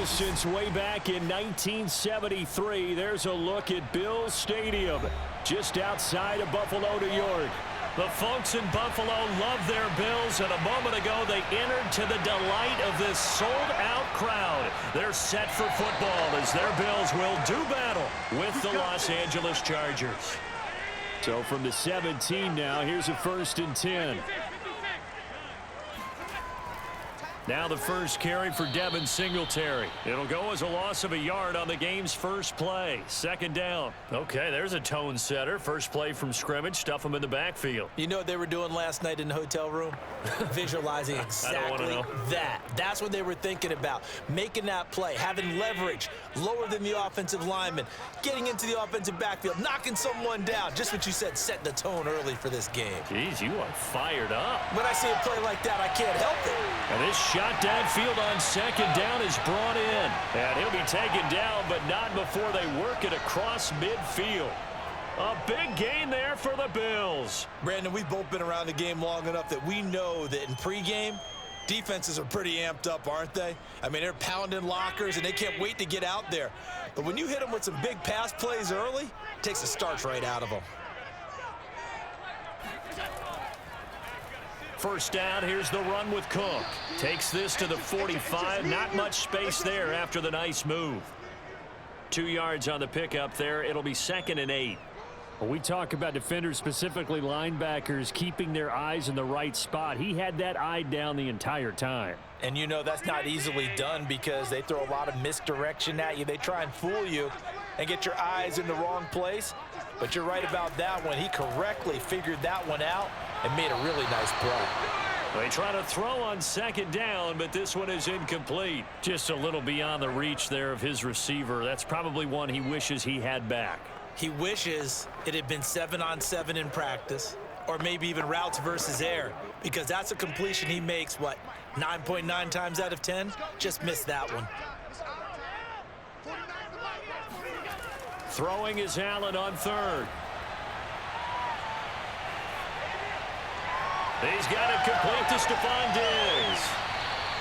Well, since way back in 1973, there's a look at Bills Stadium, just outside of Buffalo, New York. The folks in Buffalo love their Bills, and a moment ago they entered to the delight of this sold-out crowd. They're set for football as their Bills will do battle with the Los Angeles Chargers. So from the 17 now, here's a 1st and 10. Now the first carry for Devin Singletary. It'll go as a loss of a yard on the game's first play. 2nd down. Okay, there's a tone setter. First play from scrimmage. Stuff them in the backfield. You know what they were doing last night in the hotel room? Visualizing exactly that. That's what they were thinking about. Making that play, having leverage, lower than the offensive lineman, getting into the offensive backfield, knocking someone down. Just what you said, set the tone early for this game. Jeez, you are fired up. When I see a play like that, I can't help it. And this shot downfield on 2nd down is brought in. And he'll be taken down, but not before they work it across midfield. A big gain there for the Bills. Brandon, we've both been around the game long enough that we know that in pregame, defenses are pretty amped up, aren't they? I mean, they're pounding lockers, and they can't wait to get out there. But when you hit them with some big pass plays early, it takes the starch right out of them. 1st down, here's the run with Cook. Takes this to the 45. Not much space there after the nice move. 2 yards on the pickup there. It'll be 2nd and 8. Well, we talk about defenders, specifically linebackers, keeping their eyes in the right spot. He had that eye down the entire time. And you know that's not easily done because they throw a lot of misdirection at you. They try and fool you and get your eyes in the wrong place. But you're right about that one. He correctly figured that one out and made a really nice play. They try to throw on 2nd down, but this one is incomplete. Just a little beyond the reach there of his receiver. That's probably one he wishes he had back. He wishes it had been 7-on-7 in practice, or maybe even routes versus air, because that's a completion he makes, 9.9 times out of 10? Just missed that one. Throwing is Allen on 3rd. He's got it complete to Stephon Diggs.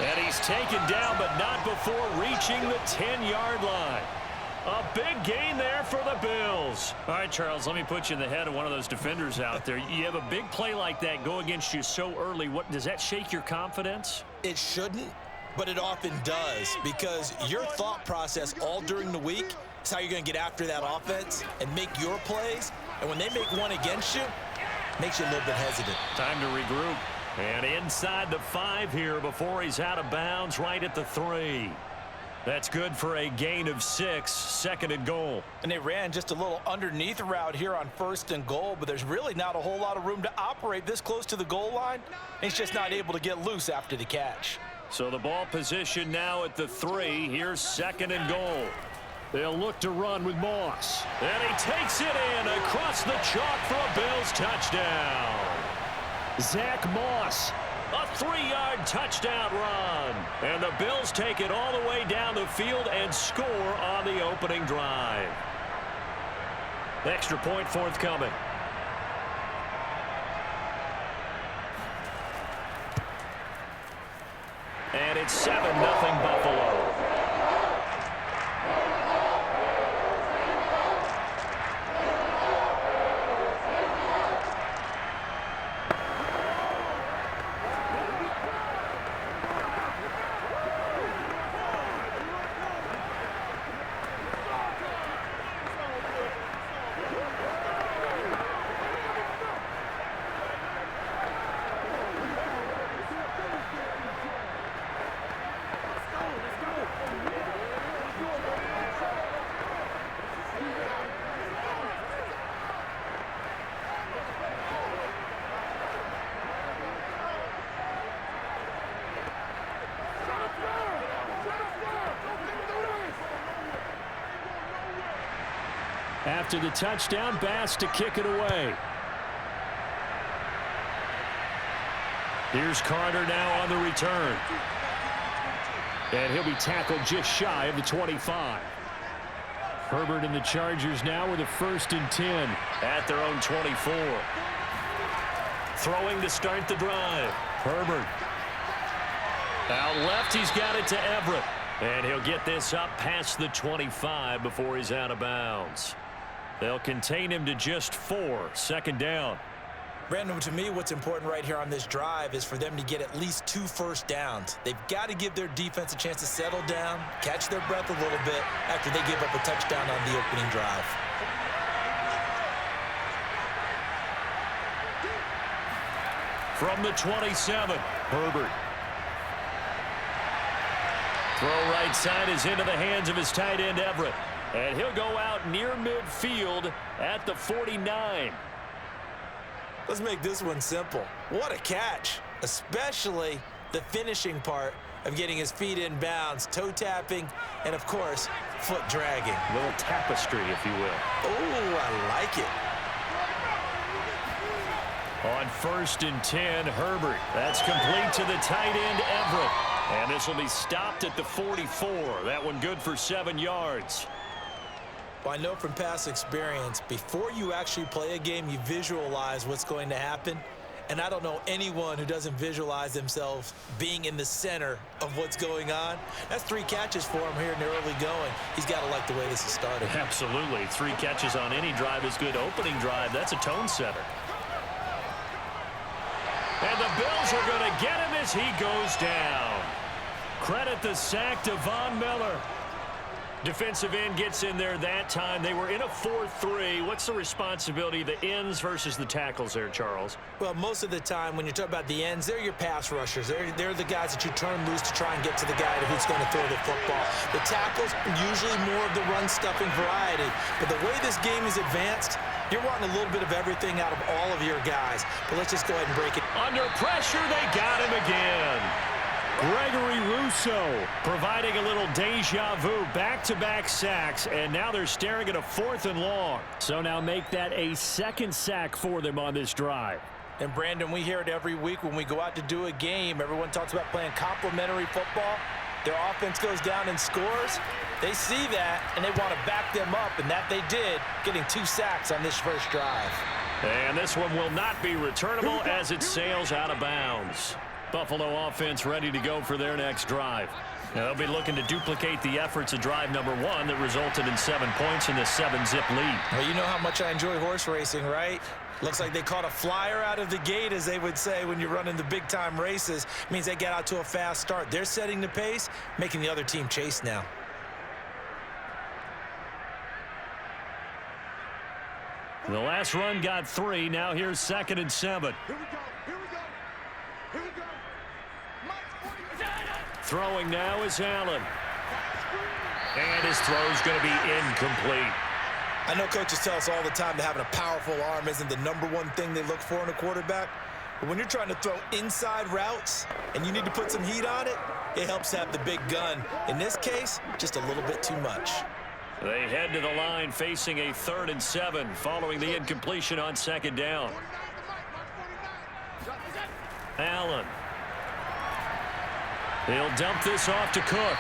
And he's taken down, but not before reaching the 10-yard line. A big gain there for the Bills. All right, Charles, let me put you in the head of one of those defenders out there. You have a big play like that go against you so early. Does that shake your confidence? It shouldn't, but it often does, because your thought process all during the week is how you're going to get after that offense and make your plays. And when they make one against you, it makes you a little bit hesitant. Time to regroup. And inside the 5 here before he's out of bounds, right at the 3. That's good for a gain of 6, 2nd and goal. And they ran just a little underneath route here on 1st and goal, but there's really not a whole lot of room to operate this close to the goal line. He's just not able to get loose after the catch. So the ball position now at the 3. Here's 2nd and goal. They'll look to run with Moss. And he takes it in across the chalk for a Bills touchdown. Zach Moss. A 3-yard touchdown run. And the Bills take it all the way down the field and score on the opening drive. Extra point forthcoming. And it's 7-0 Buffalo. After the touchdown, Bass to kick it away. Here's Carter now on the return. And he'll be tackled just shy of the 25. Herbert and the Chargers now with a 1st and 10 at their own 24. Throwing to start the drive. Herbert. Out left, he's got it to Everett. And he'll get this up past the 25 before he's out of bounds. They'll contain him to just 4, second down. Brandon, to me, what's important right here on this drive is for them to get at least 2 first downs. They've got to give their defense a chance to settle down, catch their breath a little bit after they give up a touchdown on the opening drive. From the 27, Herbert. Throw right side is into the hands of his tight end, Everett. And he'll go out near midfield at the 49. Let's make this one simple. What a catch, especially the finishing part of getting his feet in bounds, toe tapping, and, of course, foot dragging. A little tapestry, if you will. Oh, I like it. On 1st and 10, Herbert. That's complete to the tight end, Everett. And this will be stopped at the 44. That one good for 7 yards. Well, I know from past experience, before you actually play a game, you visualize what's going to happen. And I don't know anyone who doesn't visualize themselves being in the center of what's going on. That's 3 catches for him here in the early going. He's got to like the way this is started. Absolutely. 3 catches on any drive is good. Opening drive, that's a tone setter. And the Bills are going to get him as he goes down. Credit the sack to Von Miller. Defensive end gets in there that time. They were in a 4-3. What's the responsibility of the ends versus the tackles there, Charles? Well, most of the time when you talk about the ends, they're your pass rushers. They're the guys that you turn loose to try and get to the guy who's going to throw the football. The tackles, usually more of the run-stuffing variety. But the way this game is advanced, you're wanting a little bit of everything out of all of your guys. But let's just go ahead and break it. Under pressure, they got him again. Gregory Rousseau providing a little deja vu, back-to-back sacks, and now they're staring at a 4th and long. So now make that a 2nd sack for them on this drive. And, Brandon, we hear it every week when we go out to do a game. Everyone talks about playing complementary football. Their offense goes down and scores. They see that, and they want to back them up, and that they did, getting 2 sacks on this first drive. And this one will not be returnable as it sails out of bounds. Buffalo offense ready to go for their next drive. Now they'll be looking to duplicate the efforts of drive number 1 that resulted in 7 points in the 7-zip lead. Well, you know how much I enjoy horse racing, right? Looks like they caught a flyer out of the gate, as they would say when you're running the big-time races. It means they get out to a fast start. They're setting the pace, making the other team chase now. The last run got 3. Now here's 2nd and 7. Throwing now is Allen. And his throw's going to be incomplete. I know coaches tell us all the time that having a powerful arm isn't the #1 thing they look for in a quarterback. But when you're trying to throw inside routes and you need to put some heat on it, it helps have the big gun. In this case, just a little bit too much. They head to the line facing a 3rd and 7 following the incompletion on 2nd down. Allen. He'll dump this off to Cook.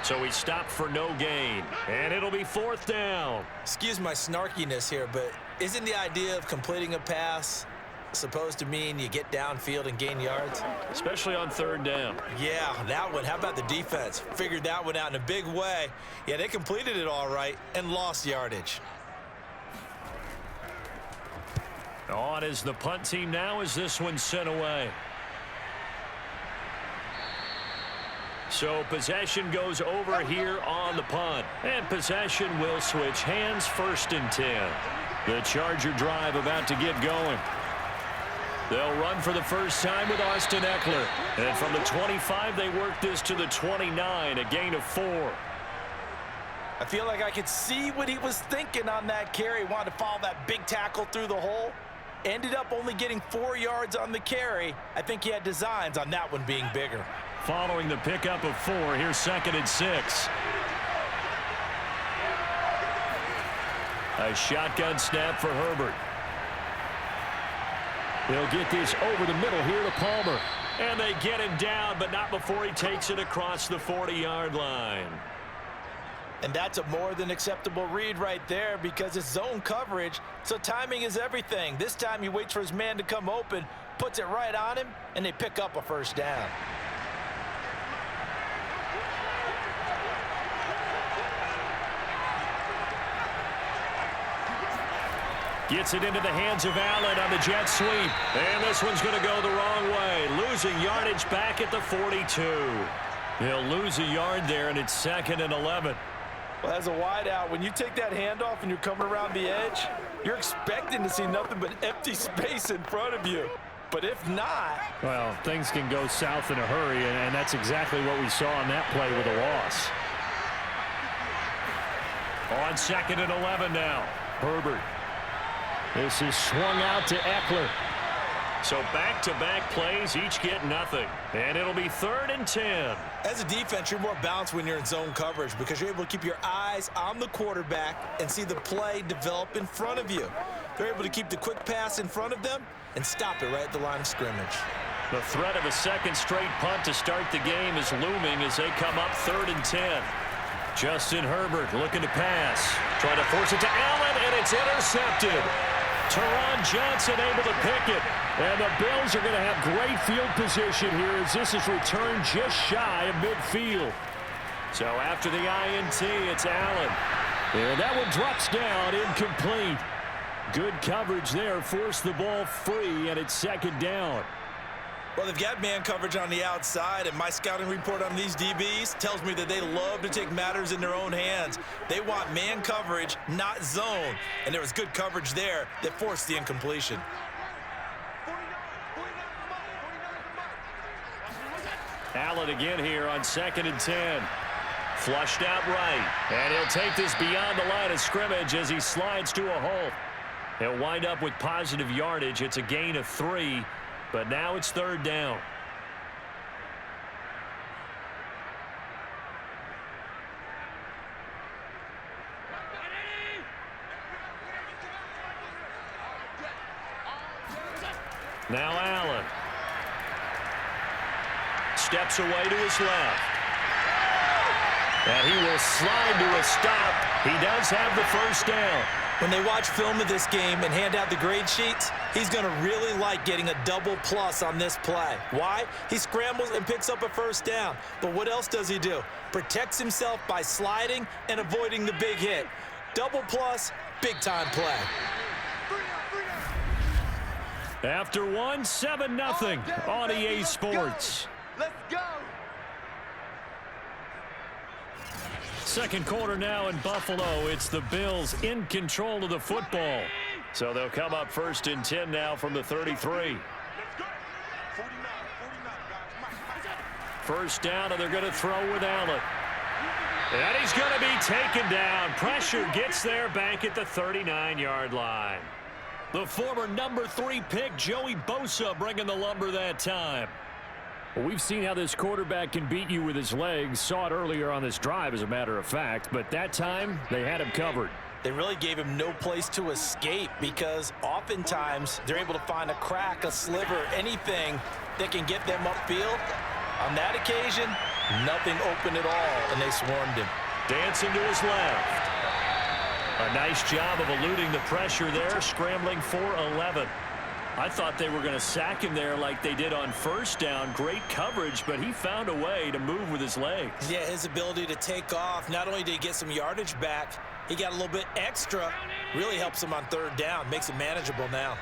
So he stopped for no gain. And it'll be 4th down. Excuse my snarkiness here, but isn't the idea of completing a pass supposed to mean you get downfield and gain yards? Especially on 3rd down. Yeah, that one. How about the defense? Figured that one out in a big way. Yeah, they completed it all right and lost yardage. On is the punt team now as this one's sent away. So possession goes over here on the punt. And possession will switch hands, 1st and 10. The Charger drive about to get going. They'll run for the first time with Austin Eckler. And from the 25, they work this to the 29, a gain of 4. I feel like I could see what he was thinking on that carry. Wanted to follow that big tackle through the hole. Ended up only getting 4 yards on the carry. I think he had designs on that one being bigger. Following the pickup of 4, here's 2nd and 6. A shotgun snap for Herbert. They'll get this over the middle here to Palmer. And they get him down, but not before he takes it across the 40-yard line. And that's a more than acceptable read right there because it's zone coverage, so timing is everything. This time he waits for his man to come open, puts it right on him, and they pick up a 1st down. Gets it into the hands of Allen on the jet sweep. And this one's going to go the wrong way. Losing yardage back at the 42. He'll lose a yard there, and it's 2nd and 11. Well, as a wideout, when you take that handoff and you're coming around the edge, you're expecting to see nothing but empty space in front of you. But if not... Well, things can go south in a hurry, and that's exactly what we saw on that play with a loss. On 2nd and 11 now. Herbert. This is swung out to Eckler. So back-to-back plays, each get nothing. And it'll be 3rd and 10. As a defense, you're more balanced when you're in zone coverage because you're able to keep your eyes on the quarterback and see the play develop in front of you. They're able to keep the quick pass in front of them and stop it right at the line of scrimmage. The threat of a second straight punt to start the game is looming as they come up 3rd and 10. Justin Herbert looking to pass. Trying to force it to Allen, and it's intercepted. Teron Johnson able to pick it. And the Bills are going to have great field position here as this is returned just shy of midfield. So after the INT, it's Allen. And that one drops down, incomplete. Good coverage there, forced the ball free, and it's 2nd down. Well, they've got man coverage on the outside, and my scouting report on these DBs tells me that they love to take matters in their own hands. They want man coverage, not zone, and there was good coverage there that forced the incompletion. Allen again here on 2nd and 10. Flushed out right, and he'll take this beyond the line of scrimmage as he slides to a halt. He'll wind up with positive yardage. It's a gain of 3. But now it's 3rd down. Now Allen. Steps away to his left. And he will slide to a stop. He does have the 1st down. When they watch film of this game and hand out the grade sheets, he's going to really like getting a double plus on this play. Why? He scrambles and picks up a 1st down. But what else does he do? Protects himself by sliding and avoiding the big hit. Double plus, big-time play. After 1, 7-0 on EA Sports. Let's go. Second quarter now in Buffalo. It's the Bills in control of the football. So they'll come up 1st and 10 now from the 33. 1st down, and they're going to throw with Allen. And he's going to be taken down. Pressure gets there back at the 39-yard line. The former number 3 pick, Joey Bosa, bringing the lumber that time. Well, we've seen how this quarterback can beat you with his legs. Saw it earlier on this drive, as a matter of fact. But that time, they had him covered. They really gave him no place to escape because oftentimes they're able to find a crack, a sliver, anything that can get them upfield. On that occasion, nothing open at all, and they swarmed him. Dancing to his left. A nice job of eluding the pressure there, scrambling for 11. I thought they were going to sack him there like they did on 1st down. Great coverage, but he found a way to move with his legs. Yeah, his ability to take off, not only did he get some yardage back, he got a little bit extra. Really helps him on 3rd down, makes it manageable now.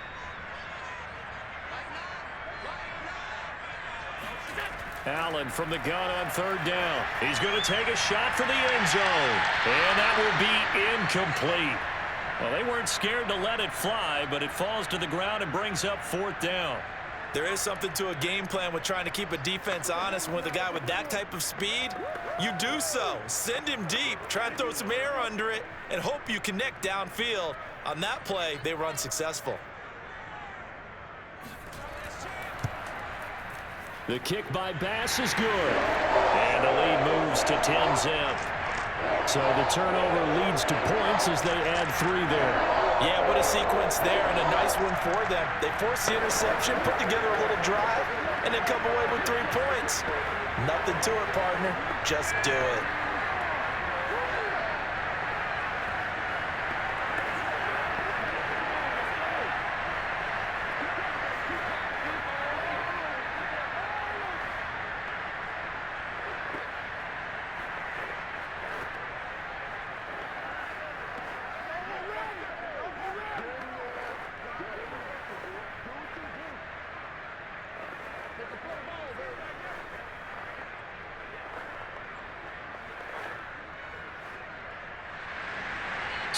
Allen from the gun on 3rd down. He's going to take a shot for the end zone. And that will be incomplete. Well, they weren't scared to let it fly, but it falls to the ground and brings up 4th down. There is something to a game plan with trying to keep a defense honest. And with a guy with that type of speed, you do so. Send him deep, try and throw some air under it, and hope you connect downfield. On that play, they were unsuccessful. The kick by Bass is good. And the lead moves to 10-zip. So the turnover leads to points as they add 3 there. Yeah, what a sequence there, and a nice one for them. They force the interception, put together a little drive, and then come away with 3 points. Nothing to it, partner. Just do it.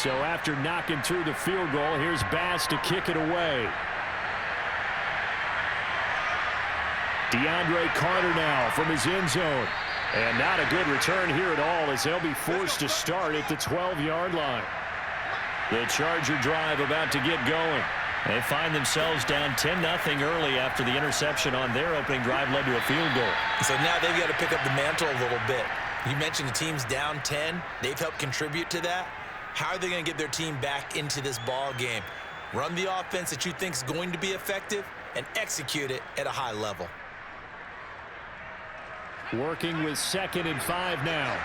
So after knocking through the field goal, here's Bass to kick it away. DeAndre Carter now from his end zone. And not a good return here at all as they'll be forced to start at the 12-yard line. The Charger drive about to get going. They find themselves down 10-0 early after the interception on their opening drive led to a field goal. So now they've got to pick up the mantle a little bit. You mentioned the team's down 10. They've helped contribute to that. How are they going to get their team back into this ball game? Run the offense that you think is going to be effective and execute it at a high level. Working with 2nd and 5 now.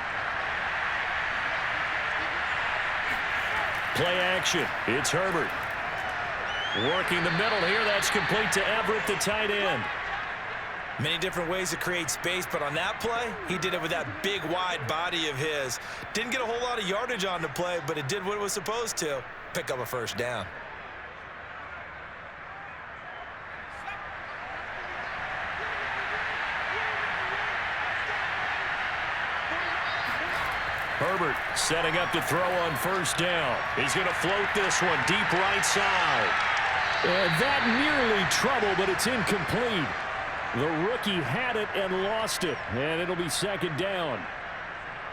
Play action. It's Herbert. Working the middle here. That's complete to Everett, the tight end. Many different ways to create space, but on that play, he did it with that big, wide body of his. Didn't get a whole lot of yardage on the play, but it did what it was supposed to. Pick up a first down. Herbert setting up to throw on first down. He's going to float this one deep right side. And that nearly trouble, but it's incomplete. The rookie had it and lost it, and it'll be 2nd down.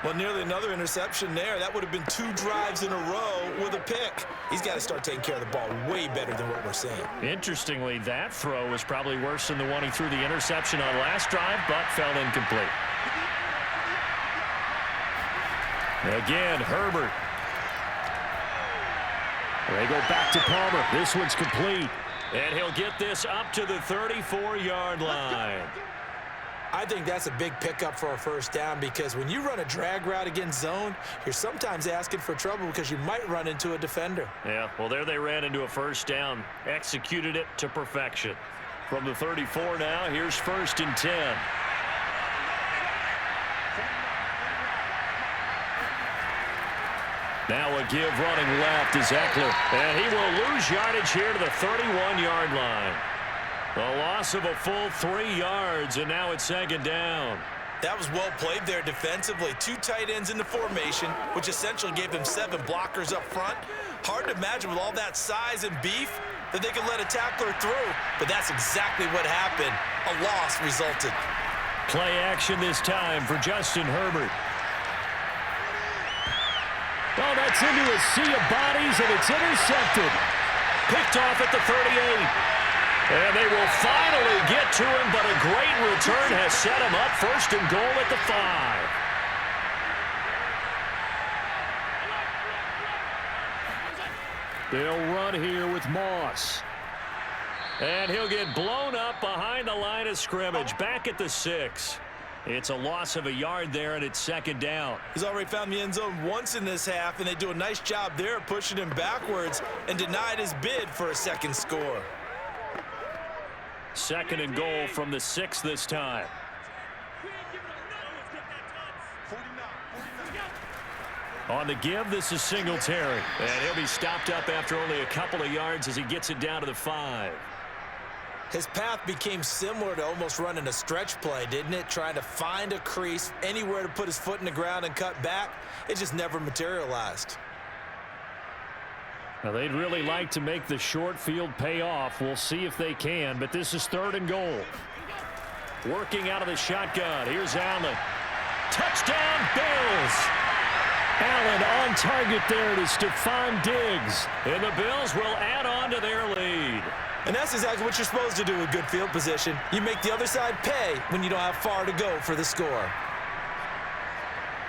Well, nearly another interception there. That would have been 2 drives in a row with a pick. He's got to start taking care of the ball way better than what we're seeing. Interestingly, that throw was probably worse than the one he threw the interception on last drive, but fell incomplete. Again, Herbert. They go back to Palmer. This one's complete. And he'll get this up to the 34-yard line. I think that's a big pickup for a first down because when you run a drag route against zone, you're sometimes asking for trouble because you might run into a defender. Yeah, well, there they ran into a first down. Executed it to perfection. From the 34 now, here's 1st and 10. Now a give running left is Eckler. And he will lose yardage here to the 31-yard line. A loss of a full 3 yards, and now it's 2nd down. That was well played there defensively. 2 tight ends in the formation, which essentially gave them 7 blockers up front. Hard to imagine with all that size and beef that they could let a tackler through, but that's exactly what happened. A loss resulted. Play action this time for Justin Herbert. Oh, that's into a sea of bodies, and it's intercepted. Picked off at the 38. And they will finally get to him, but a great return has set him up 1st and goal at the 5. They'll run here with Moss. And he'll get blown up behind the line of scrimmage, back at the 6. It's a loss of a yard there, and it's 2nd down. He's already found the end zone once in this half, and they do a nice job there pushing him backwards and denied his bid for a 2nd score. 2nd and goal from the 6 this time. On the give, this is Singletary. And he'll be stopped up after only a couple of yards as he gets it down to the 5. His path became similar to almost running a stretch play, didn't it? Trying to find a crease, anywhere to put his foot in the ground and cut back. It just never materialized. Now, they'd really like to make the short field pay off. We'll see if they can, but this is 3rd and goal. Working out of the shotgun. Here's Allen. Touchdown, Bills! Allen on target there to Stephon Diggs. And the Bills will add on to their lead. And that's exactly what you're supposed to do with good field position. You make the other side pay when you don't have far to go for the score.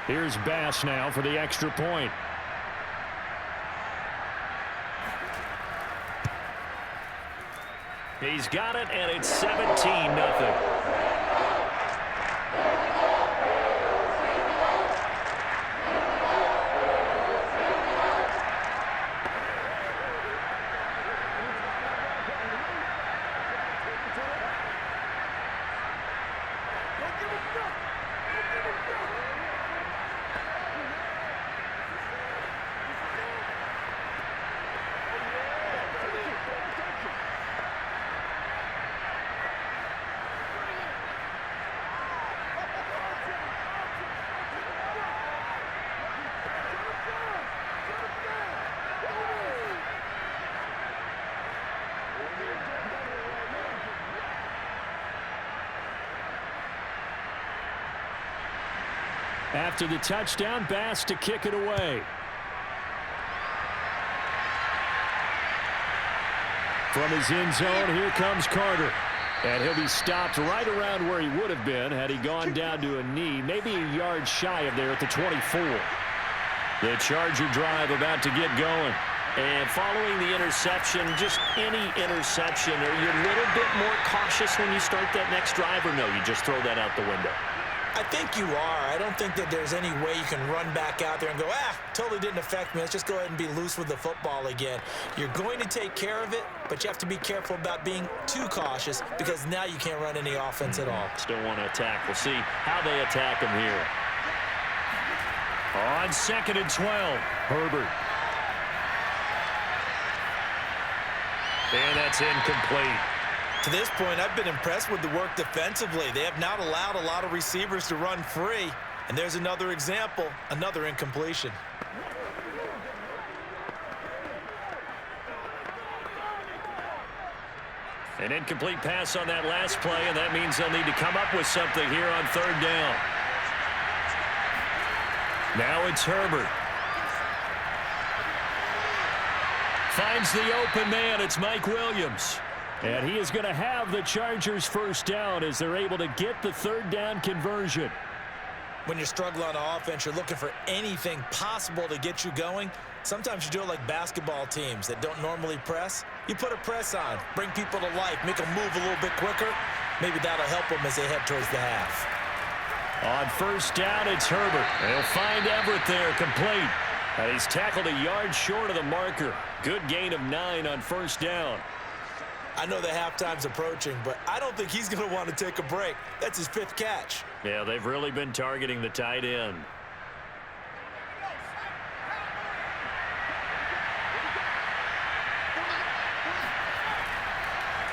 Here's Bass now for the extra point. He's got it, and it's 17-0. After the touchdown, Bass to kick it away. From his end zone, here comes Carter. And he'll be stopped right around where he would have been had he gone down to a knee, maybe a yard shy of there at the 24. The Charger drive about to get going. And following the interception, just any interception, are you a little bit more cautious when you start that next drive, or no, you just throw that out the window? I think you are. I don't think that there's any way you can run back out there and go, totally didn't affect me. Let's just go ahead and be loose with the football again. You're going to take care of it, but you have to be careful about being too cautious because now you can't run any offense at all. Still want to attack. We'll see how they attack him here. On 2nd and 12, Herbert. And that's incomplete. To this point, I've been impressed with the work defensively. They have not allowed a lot of receivers to run free. And there's another example, another incompletion. An incomplete pass on that last play, and that means they'll need to come up with something here on 3rd down. Now it's Herbert. Finds the open man. It's Mike Williams. And he is going to have the Chargers 1st down as they're able to get the 3rd down conversion. When you're struggling on offense, you're looking for anything possible to get you going. Sometimes you do it like basketball teams that don't normally press. You put a press on, bring people to life, make them move a little bit quicker. Maybe that'll help them as they head towards the half. On 1st down, it's Herbert. They'll find Everett there, complete. And he's tackled a yard short of the marker. Good gain of 9 on 1st down. I know the halftime's approaching, but I don't think he's going to want to take a break. That's his 5th catch. Yeah, they've really been targeting the tight end.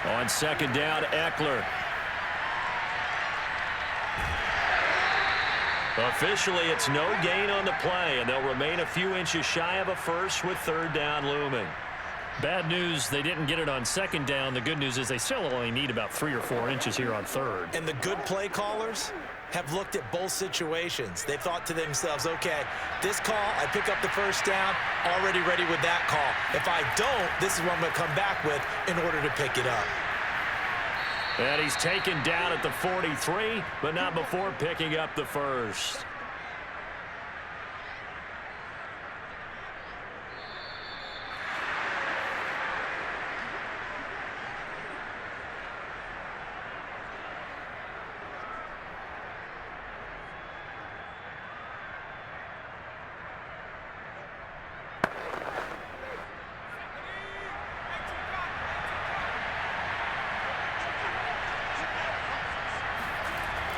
On 2nd down, Eckler. Officially, it's no gain on the play, and they'll remain a few inches shy of a first with 3rd down looming. Bad news, they didn't get it on 2nd down. The good news is they still only need about 3 or 4 inches here on 3rd. And the good play callers have looked at both situations. They thought to themselves, okay, this call, I pick up the 1st down, already ready with that call. If I don't, this is what I'm going to come back with in order to pick it up. And he's taken down at the 43, but not before picking up the 1st.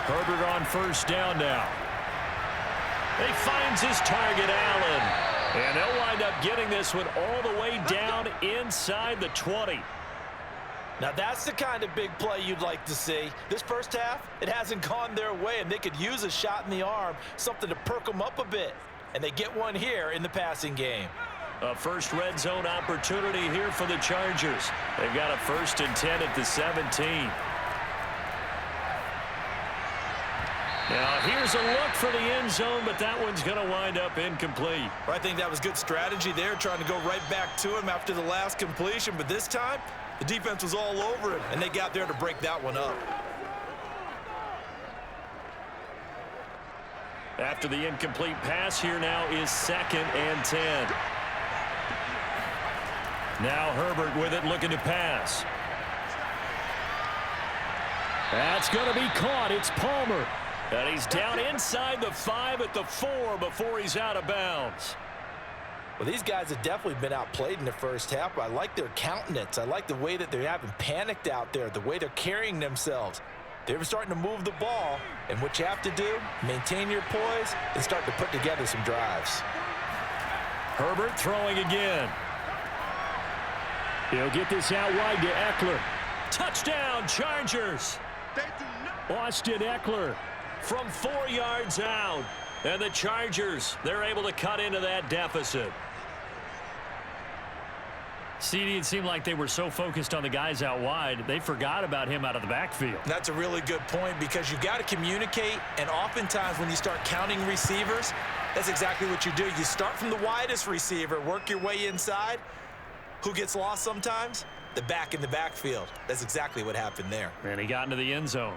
Herbert on 1st down now. He finds his target, Allen. And they'll wind up getting this one all the way down inside the 20. Now that's the kind of big play you'd like to see. This 1st half, it hasn't gone their way, and they could use a shot in the arm, something to perk them up a bit. And they get one here in the passing game. A first red zone opportunity here for the Chargers. They've got a 1st and 10 at the 17. Now, here's a look for the end zone, but that one's going to wind up incomplete. I think that was good strategy there, trying to go right back to him after the last completion. But this time, the defense was all over him, and they got there to break that one up. After the incomplete pass, here now is 2nd and 10. Now Herbert with it, looking to pass. That's going to be caught. It's Palmer. And he's down inside the 5 at the 4 before he's out of bounds. Well, these guys have definitely been outplayed in the 1st half, but I like their countenance. I like the way that they haven't panicked out there, the way they're carrying themselves. They're starting to move the ball, and what you have to do, maintain your poise and start to put together some drives. Herbert throwing again. He'll get this out wide to Eckler. Touchdown, Chargers! Austin Eckler from 4 yards out. And the Chargers, they're able to cut into that deficit. CD, it seemed like they were so focused on the guys out wide, they forgot about him out of the backfield. That's a really good point because you got to communicate, and oftentimes when you start counting receivers, that's exactly what you do. You start from the widest receiver, work your way inside. Who gets lost sometimes? The back in the backfield. That's exactly what happened there. And he got into the end zone.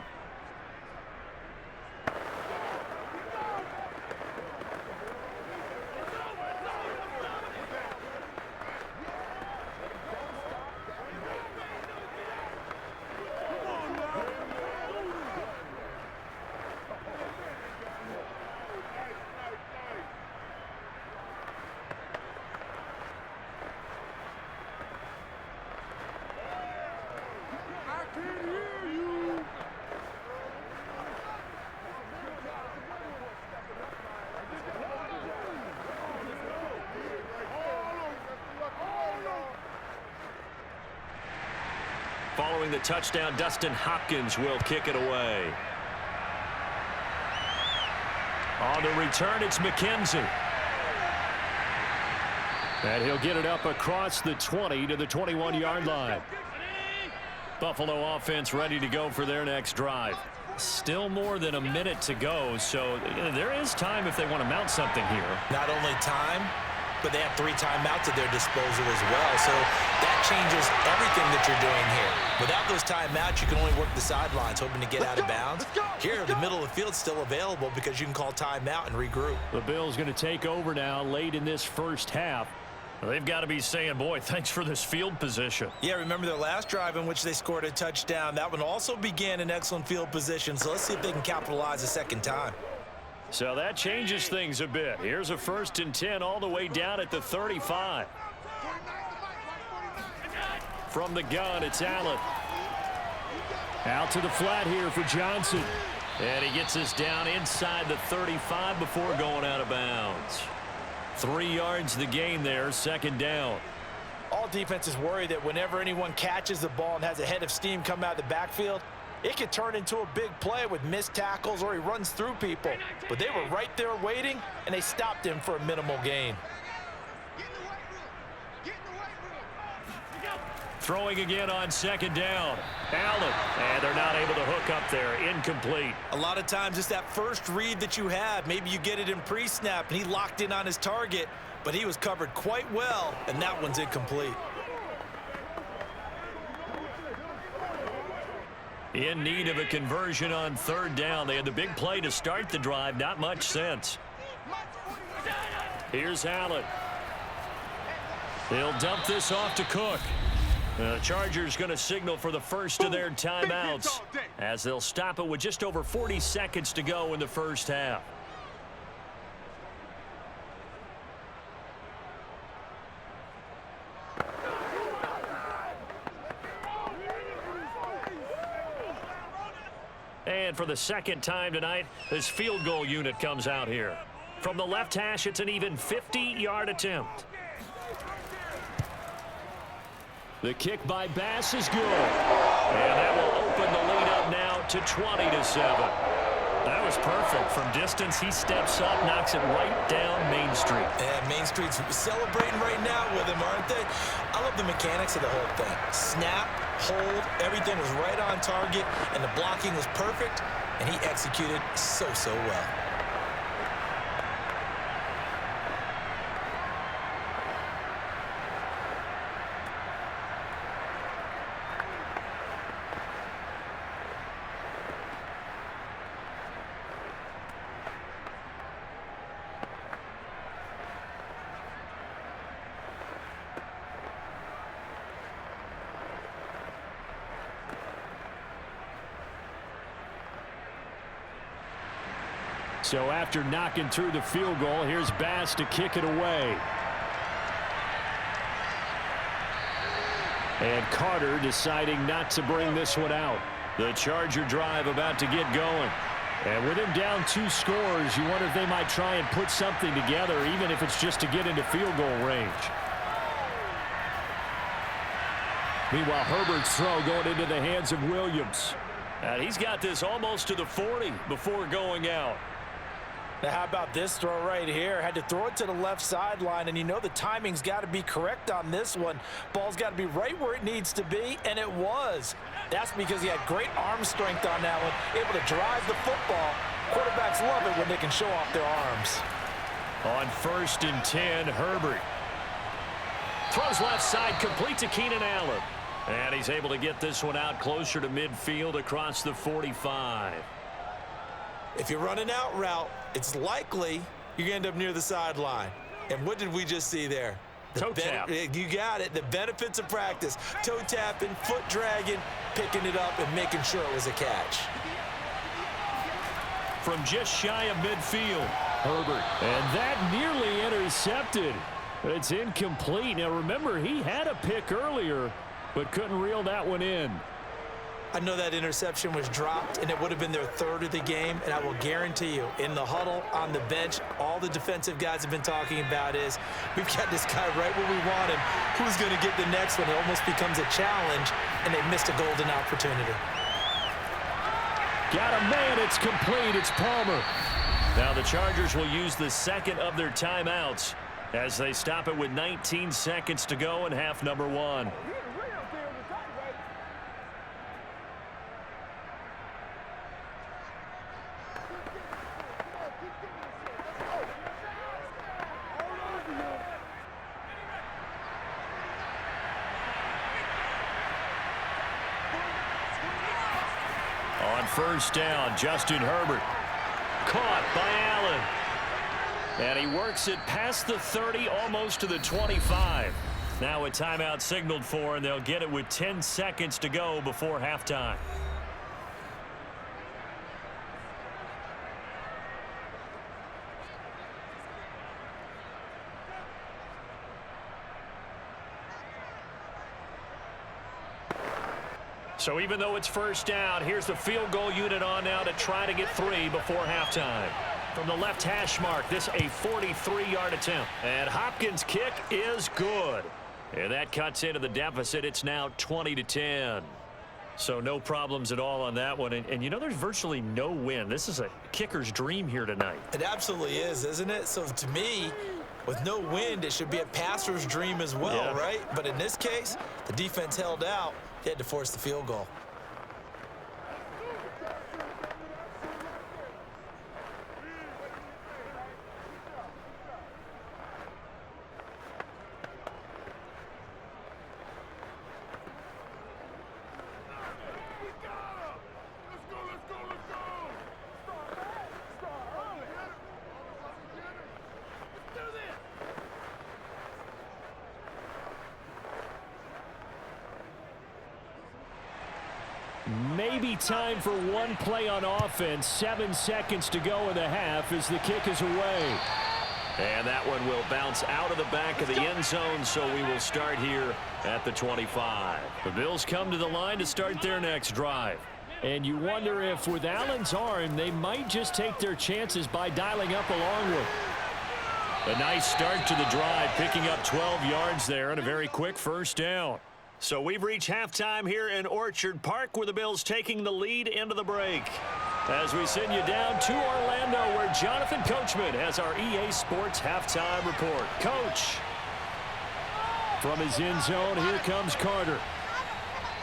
Following the touchdown, Dustin Hopkins will kick it away. On the return, it's McKenzie. And he'll get it up across the 20 to the 21-yard line. Buffalo offense ready to go for their next drive. Still more than a minute to go, so there is time if they want to mount something here. Not only time, but they have 3 timeouts at their disposal as well. So that changes everything that you're doing here. Without those timeouts, you can only work the sidelines, hoping to get out of bounds. Here, the middle of the field's still available because you can call timeout and regroup. The Bills going to take over now late in this first half. They've got to be saying, boy, thanks for this field position. Yeah, remember their last drive in which they scored a touchdown. That one also began in excellent field position, so let's see if they can capitalize a second time. So that changes things a bit. Here's a 1st and 10 all the way down at the 35. From the gun, it's Allen. Out to the flat here for Johnson. And he gets us down inside the 35 before going out of bounds. 3 yards the gain there, 2nd down. All defenses worry that whenever anyone catches the ball and has a head of steam come out of the backfield, it could turn into a big play with missed tackles or he runs through people. But they were right there waiting, and they stopped him for a minimal gain. Throwing again on 2nd down. Allen, and they're not able to hook up there. Incomplete. A lot of times it's that first read that you have. Maybe you get it in pre-snap, and he locked in on his target, but he was covered quite well, and that one's incomplete. In need of a conversion on 3rd down. They had the big play to start the drive. Not much sense. Here's Allen. They'll dump this off to Cook. The Chargers going to signal for the first of their timeouts as they'll stop it with just over 40 seconds to go in the first half. And for the 2nd time tonight, this field goal unit comes out here. From the left hash, it's an even 50-yard attempt. The kick by Bass is good. And that will open the lead up now to 20-7. That was perfect. From distance, he steps up, knocks it right down Main Street. Yeah, Main Street's celebrating right now with him, aren't they? I love the mechanics of the whole thing. Snap, hold, everything was right on target, and the blocking was perfect, and he executed so well. So after knocking through the field goal, here's Bass to kick it away. And Carter deciding not to bring this one out. The Charger drive about to get going. And with him down 2 scores, you wonder if they might try and put something together, even if it's just to get into field goal range. Meanwhile, Herbert's throw going into the hands of Williams. And he's got this almost to the 40 before going out. Now, how about this throw right here? Had to throw it to the left sideline, and you know the timing's got to be correct on this one. Ball's got to be right where it needs to be, and it was. That's because he had great arm strength on that one, able to drive the football. Quarterbacks love it when they can show off their arms. On 1st and 10, Herbert. Throws left side, complete to Keenan Allen. And he's able to get this one out closer to midfield across the 45. If you run an out route, it's likely you're going to end up near the sideline. And what did we just see there? Toe tap. You got it. The benefits of practice. Toe tapping, foot dragging, picking it up, and making sure it was a catch. From just shy of midfield, Herbert. And that nearly intercepted. It's incomplete. Now, remember, he had a pick earlier, but couldn't reel that one in. I know that interception was dropped, and it would have been their third of the game, and I will guarantee you, in the huddle, on the bench, all the defensive guys have been talking about is, we've got this guy right where we want him. Who's going to get the next one? It almost becomes a challenge, and they missed a golden opportunity. Got a man. It's complete. It's Palmer. Now the Chargers will use the second of their timeouts as they stop it with 19 seconds to go in half number 1. On 1st down, Justin Herbert. Caught by Allen. And he works it past the 30, almost to the 25. Now a timeout signaled for, and they'll get it with 10 seconds to go before halftime. So even though it's 1st down, here's the field goal unit on now to try to get 3 before halftime. From the left hash mark, this a 43-yard attempt. And Hopkins' kick is good. And that cuts into the deficit. It's now 20-10. So no problems at all on that one. And you know, there's virtually no win. This is a kicker's dream here tonight. It absolutely is, isn't it? So to me, with no wind, it should be a passer's dream as well, right? But in this case, the defense held out. They had to force the field goal. Maybe time for one play on offense. 7 seconds to go in the half as the kick is away. And that one will bounce out of the back of the end zone, so we will start here at the 25. The Bills come to the line to start their next drive. And you wonder if with Allen's arm, they might just take their chances by dialing up along with. A nice start to the drive, picking up 12 yards there and a very quick 1st down. So we've reached halftime here in Orchard Park, where the Bills taking the lead into the break. As we send you down to Orlando, where Jonathan Coachman has our EA Sports halftime report. Coach. From his end zone, here comes Carter.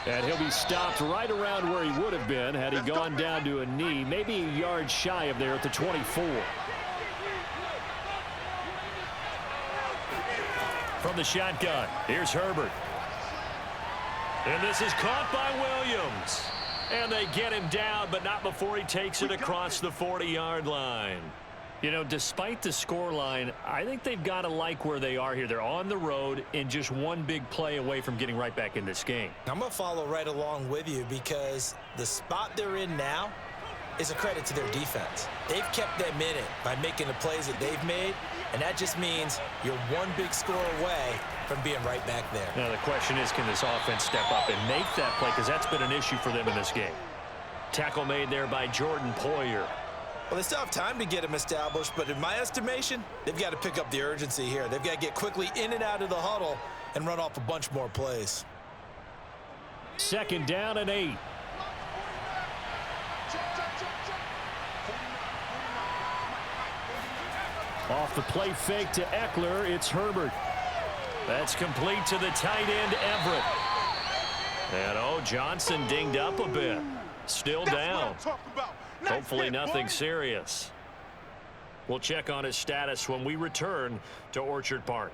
And he'll be stopped right around where he would have been had he gone down to a knee, maybe a yard shy of there at the 24. From the shotgun, here's Herbert. And this is caught by Williams. And they get him down, but not before he takes it across the 40-yard line. You know, despite the scoreline, I think they've got to like where they are here. They're on the road and just one big play away from getting right back in this game. I'm going to follow right along with you because the spot they're in now is a credit to their defense. They've kept them in it by making the plays that they've made, and that just means you're one big score away from being right back there. Now the question is, can this offense step up and make that play, because that's been an issue for them in this game. Tackle made there by Jordan Poyer. Well, they still have time to get him established, but in my estimation, they've got to pick up the urgency here. They've got to get quickly in and out of the huddle and run off a bunch more plays. 2nd down and 8. Off the play fake to Eckler, it's Herbert. That's complete to the tight end, Everett. And, Johnson dinged up a bit. Still down. Hopefully nothing serious. We'll check on his status when we return to Orchard Park.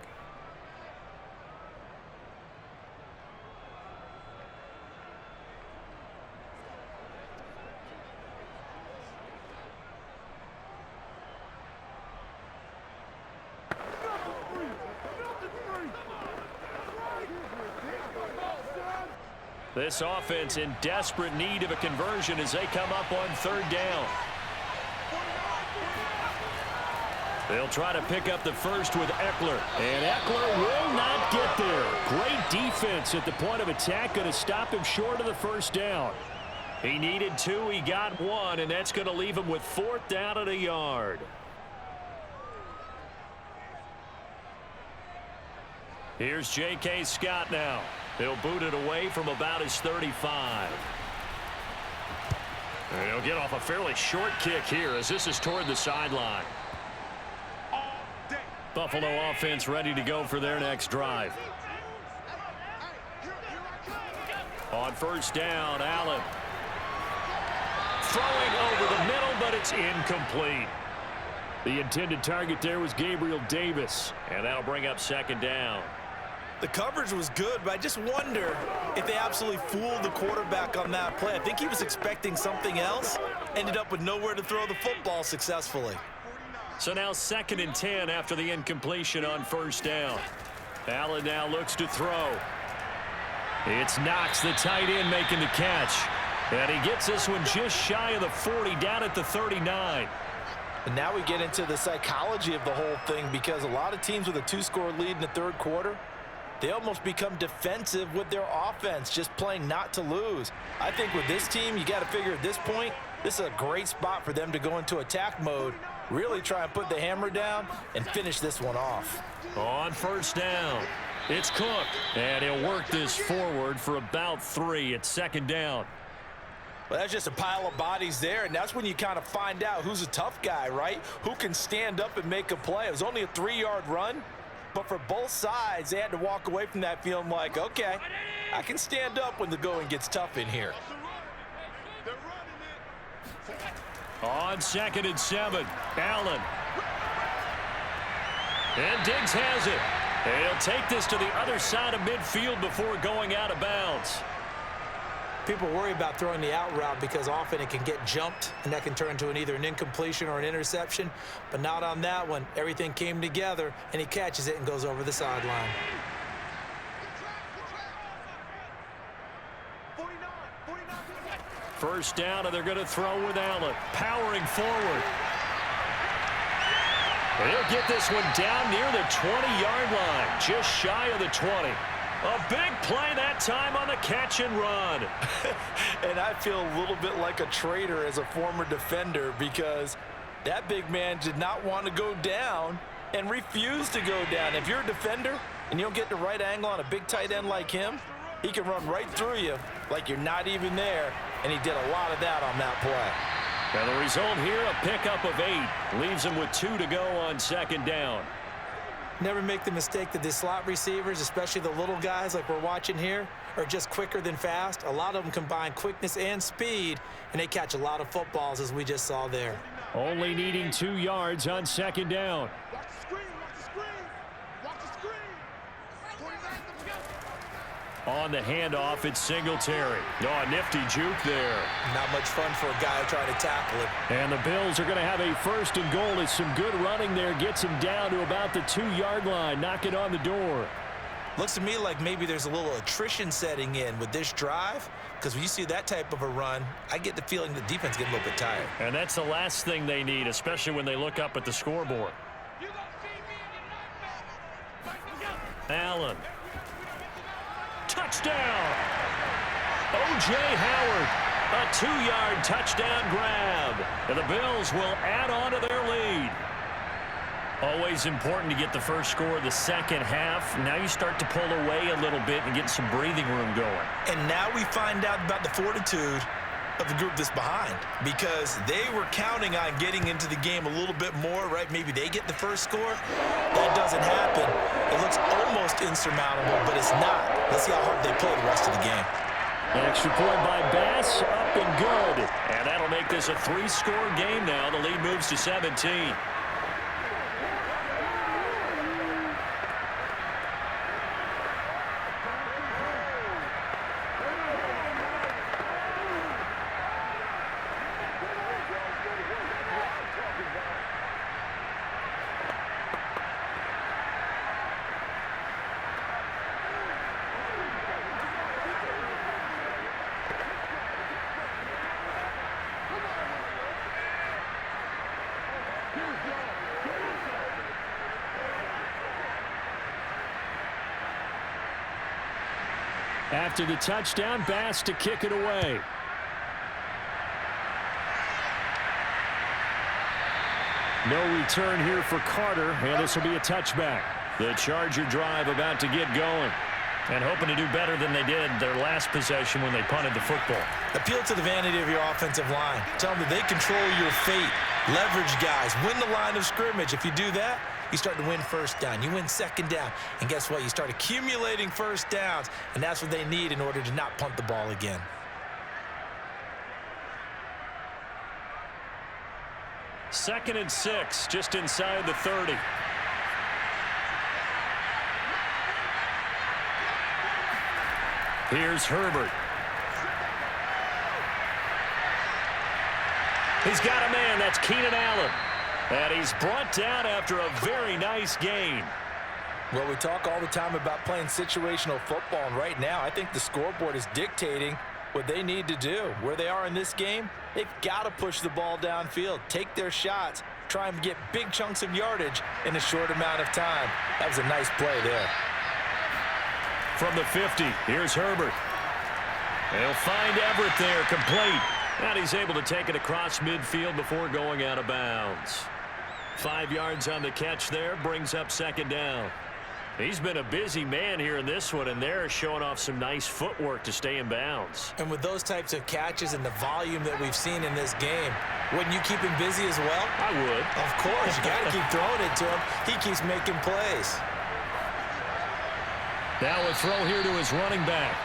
This offense in desperate need of a conversion as they come up on third down. They'll try to pick up the first with Eckler. And Eckler will not get there. Great defense at the point of attack. Going to stop him short of the first down. He needed 2. He got 1. And that's going to leave him with 4th down and a yard. Here's J.K. Scott now. He'll boot it away from about his 35. And he'll get off a fairly short kick here as this is toward the sideline. Buffalo offense ready to go for their next drive. On first down, Allen. Throwing over the middle, but it's incomplete. The intended target there was Gabriel Davis. And that'll bring up second down. The coverage was good, but I just wonder if they absolutely fooled the quarterback on that play. I think he was expecting something else. Ended up with nowhere to throw the football successfully. So now 2nd and 10 after the incompletion on first down. Allen now looks to throw. It's Knox, the tight end, making the catch. And he gets this one just shy of the 40, down at the 39. And now we get into the psychology of the whole thing, because a lot of teams with a 2-score lead in the third quarter, they almost become defensive with their offense, just playing not to lose. I think with this team, you got to figure at this point, this is a great spot for them to go into attack mode, really try and put the hammer down and finish this one off. On first down, it's Cook. And he'll work this forward for about 3 at second down. Well, that's just a pile of bodies there, and that's when you kind of find out who's a tough guy, right? Who can stand up and make a play. It was only a 3-yard run, but for both sides, they had to walk away from that feeling like, okay, I can stand up when the going gets tough in here. On 2nd and 7, Allen. And Diggs has it. And he'll take this to the other side of midfield before going out of bounds. People worry about throwing the out route because often it can get jumped, and that can turn into either an incompletion or an interception. But not on that one. Everything came together, and he catches it and goes over the sideline. First down, and they're going to throw with Allen. Powering forward. And he'll get this one down near the 20-yard line, just shy of the 20. A big play that time on the catch and run. And I feel a little bit like a traitor as a former defender, because that big man did not want to go down and refused to go down. If you're a defender and you don't get the right angle on a big tight end like him, he can run right through you like you're not even there, and he did a lot of that on that play. And the result here, a pickup of 8. Leaves him with 2 to go on second down. Never make the mistake that the slot receivers, especially the little guys like we're watching here, are just quicker than fast. A lot of them combine quickness and speed, and they catch a lot of footballs, as we just saw there. Only needing 2 yards on second down. Watch the screen, watch the screen, watch the screen. 49, let's go. On the handoff, it's Singletary. A nifty juke there. Not much fun for a guy trying to tackle it. And the Bills are going to have a 1st and goal. As some good running there gets him down to about the 2-yard line, knocking on the door. Looks to me like maybe there's a little attrition setting in with this drive, because when you see that type of a run, I get the feeling the defense gets a little bit tired. And that's the last thing they need, especially when they look up at the scoreboard. Allen. Touchdown! O.J. Howard, a 2-yard touchdown grab. And the Bills will add on to their lead. Always important to get the first score of the second half. Now you start to pull away a little bit and get some breathing room going. And now we find out about the fortitude of the group that's behind because they were counting on getting into the game a little bit more, right? Maybe they get the first score. That doesn't happen. It looks almost insurmountable, but it's not. Let's see how hard they play the rest of the game. Extra point by Bass, up and good. And that'll make this a 3-score game now. The lead moves to 17. After the touchdown, Bass to kick it away. No return here for Carter, and this will be a touchback. The Charger drive about to get going. And hoping to do better than they did their last possession when they punted the football. Appeal to the vanity of your offensive line. Tell them that they control your fate. Leverage guys. Win the line of scrimmage. If you do that, you start to win first down. You win second down. And guess what? You start accumulating first downs. And that's what they need in order to not punt the ball again. Second and 6, just inside the 30. Here's Herbert. He's got a man. That's Keenan Allen. And he's brought down after a very nice gain. Well, we talk all the time about playing situational football, and right now I think the scoreboard is dictating what they need to do. Where they are in this game, they've got to push the ball downfield, take their shots, try and get big chunks of yardage in a short amount of time. That was a nice play there. From the 50, here's Herbert. They'll find Everett there, complete. And he's able to take it across midfield before going out of bounds. 5 yards on the catch there, brings up second down. He's been a busy man here in this one, and they're showing off some nice footwork to stay in bounds. And with those types of catches and the volume that we've seen in this game, wouldn't you keep him busy as well? I would. Of course, you got to keep throwing it to him. He keeps making plays. Now a throw here to his running back.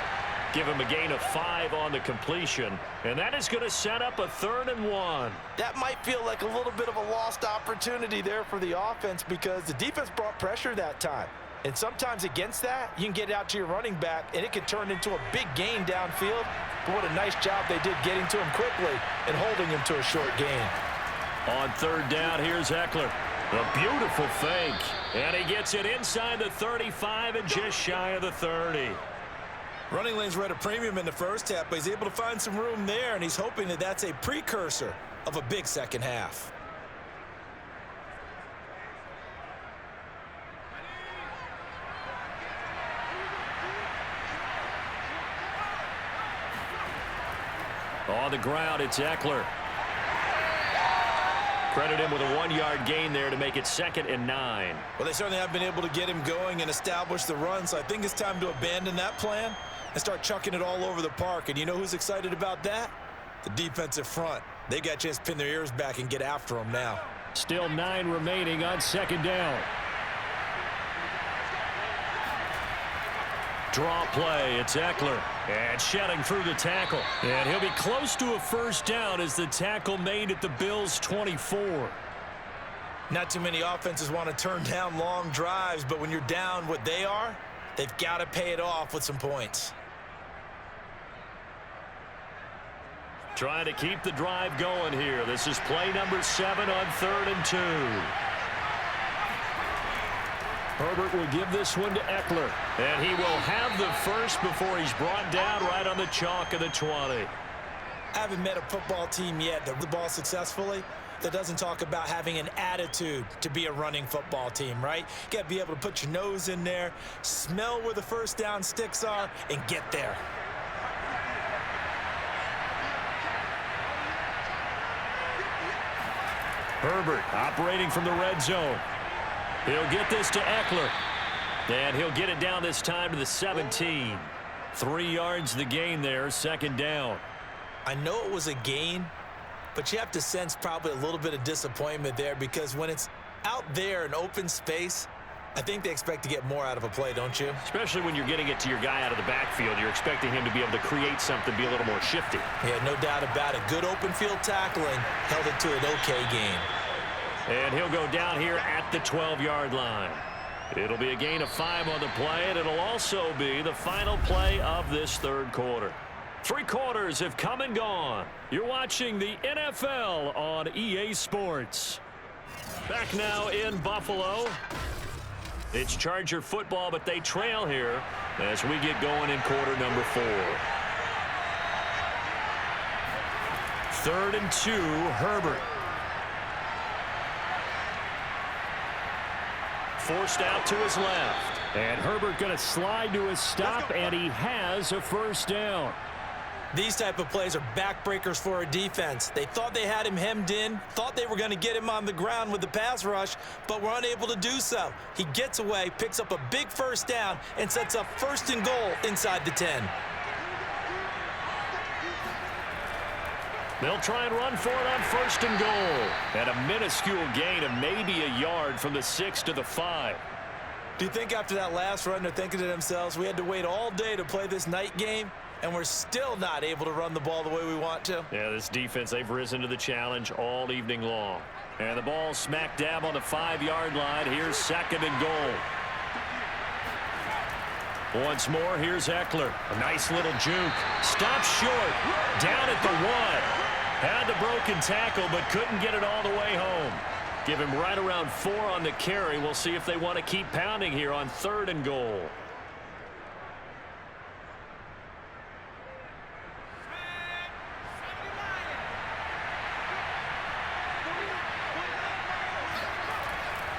Give him a gain of 5 on the completion. And that is going to set up a 3rd and 1. That might feel like a little bit of a lost opportunity there for the offense because the defense brought pressure that time. And sometimes against that, you can get out to your running back, and it can turn into a big gain downfield. But what a nice job they did getting to him quickly and holding him to a short gain. On 3rd down, here's Eckler. A beautiful fake. And he gets it inside the 35 and just shy of the 30. Running lanes were at a premium in the first half, but he's able to find some room there, and he's hoping that that's a precursor of a big second half. On the ground, it's Eckler. Credit him with a 1-yard gain there to make it 2nd and 9. Well, they certainly have been able to get him going and establish the run, so I think it's time to abandon that plan and start chucking it all over the park. And you know who's excited about that? The defensive front. They got a chance to pin their ears back and get after him now. Still 9 remaining on 2nd down. Draw play, it's Eckler. And shedding through the tackle. And he'll be close to a first down as the tackle made at the Bills' 24. Not too many offenses want to turn down long drives, but when you're down what they are, they've got to pay it off with some points. Trying to keep the drive going here. This is play number 7 on 3rd and 2. Herbert will give this one to Eckler. And he will have the first before he's brought down right on the chalk of the 20. I haven't met a football team yet that runs the ball successfully that doesn't talk about having an attitude to be a running football team, right? You got to be able to put your nose in there, smell where the first down sticks are, and get there. Herbert operating from the red zone. He'll get this to Eckler. And he'll get it down this time to the 17. 3 yards the gain there, 2nd down. I know it was a gain, but you have to sense probably a little bit of disappointment there because when it's out there in open space, I think they expect to get more out of a play, don't you? Especially when you're getting it to your guy out of the backfield. You're expecting him to be able to create something, be a little more shifty. Yeah, no doubt about it. Good open field tackling held it to an okay game. And he'll go down here at the 12-yard line. It'll be a gain of 5 on the play, and it'll also be the final play of this third quarter. 3 quarters have come and gone. You're watching the NFL on EA Sports. Back now in Buffalo. It's Charger football, but they trail here as we get going in quarter number 4. 3rd and 2, Herbert. Forced out to his left. And Herbert going to slide to his stop, and he has a first down. These type of plays are backbreakers for a defense. They thought they had him hemmed in, thought they were going to get him on the ground with the pass rush, but were unable to do so. He gets away, picks up a big first down, and sets up 1st and goal inside the 10. They'll try and run for it on 1st and goal. And a minuscule gain of maybe a yard from the 6 to the 5. Do you think after that last run they're thinking to themselves, we had to wait all day to play this night game, and we're still not able to run the ball the way we want to? Yeah, this defense, they've risen to the challenge all evening long. And the ball smack dab on the 5-yard line. Here's 2nd and goal. Once more, here's Eckler. A nice little juke. Stops short. Down at the 1. Had the broken tackle, but couldn't get it all the way home. Give him right around 4 on the carry. We'll see if they want to keep pounding here on 3rd and goal.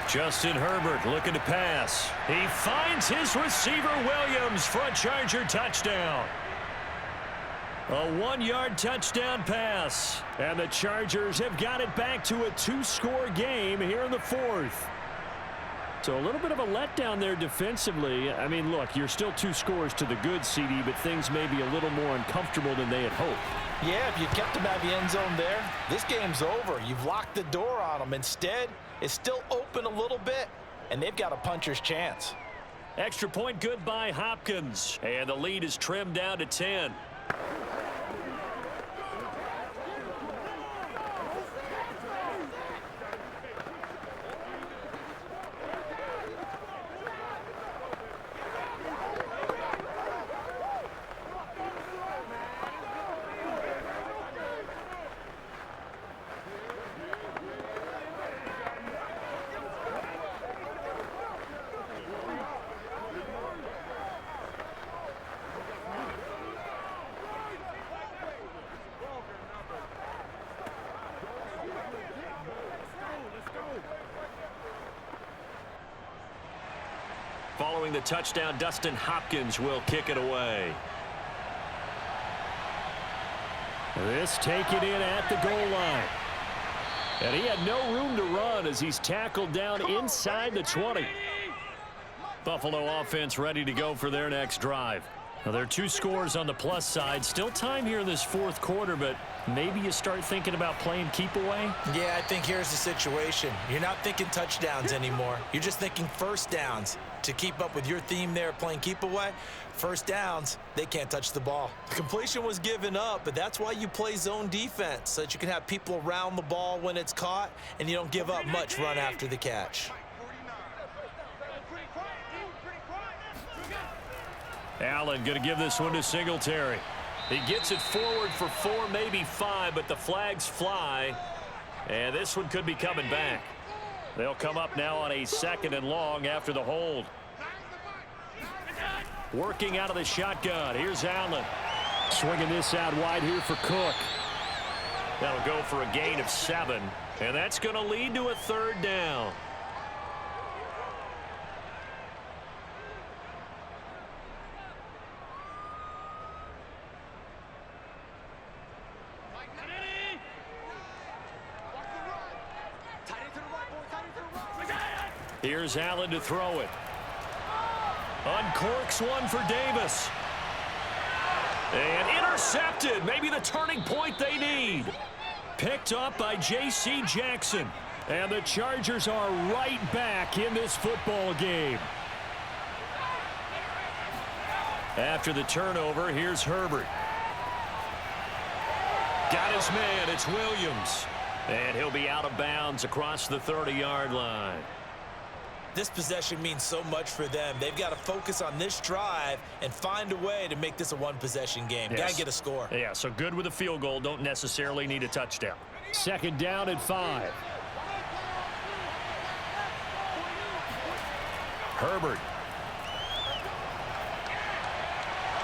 Justin Herbert looking to pass. He finds his receiver, Williams, for a Charger touchdown. A 1-yard touchdown pass. And the Chargers have got it back to a 2-score game here in the 4th. So a little bit of a letdown there defensively. I mean, look, you're still 2 scores to the good, CD, but things may be a little more uncomfortable than they had hoped. Yeah, if you kept them out of the end zone there, this game's over. You've locked the door on them. Instead, it's still open a little bit, and they've got a puncher's chance. Extra point good by Hopkins. And the lead is trimmed down to 10. Following the touchdown, Dustin Hopkins will kick it away. This taken in at the goal line. And he had no room to run as he's tackled down inside the 20. Buffalo offense ready to go for their next drive. Now, there are 2 scores on the plus side. Still time here in this 4th quarter, but maybe you start thinking about playing keep away? Yeah, I think here's the situation. You're not thinking touchdowns anymore. You're just thinking first downs. To keep up with your theme there, playing keep away, first downs, they can't touch the ball. The completion was given up, but that's why you play zone defense, so that you can have people around the ball when it's caught, and you don't give up much run after the catch. Allen going to give this one to Singletary. He gets it forward for 4, maybe 5, but the flags fly. And this one could be coming back. They'll come up now on a 2nd and long after the hold. Working out of the shotgun. Here's Allen. Swinging this out wide here for Cook. That'll go for a gain of 7. And that's going to lead to a 3rd down. Here's Allen to throw it. Uncorks one for Davis. And Intercepted. Maybe the turning point they need. Picked up by J.C. Jackson. And the Chargers are right back in this football game. After the turnover, here's Herbert. Got his man. It's Williams. And he'll be out of bounds across the 30-yard line. This possession means so much for them. They've got to focus on this drive and find a way to make this a one-possession game. Yes. Got to get a score. Yeah, so good with a field goal. Don't necessarily need a touchdown. Second down at 5. Herbert.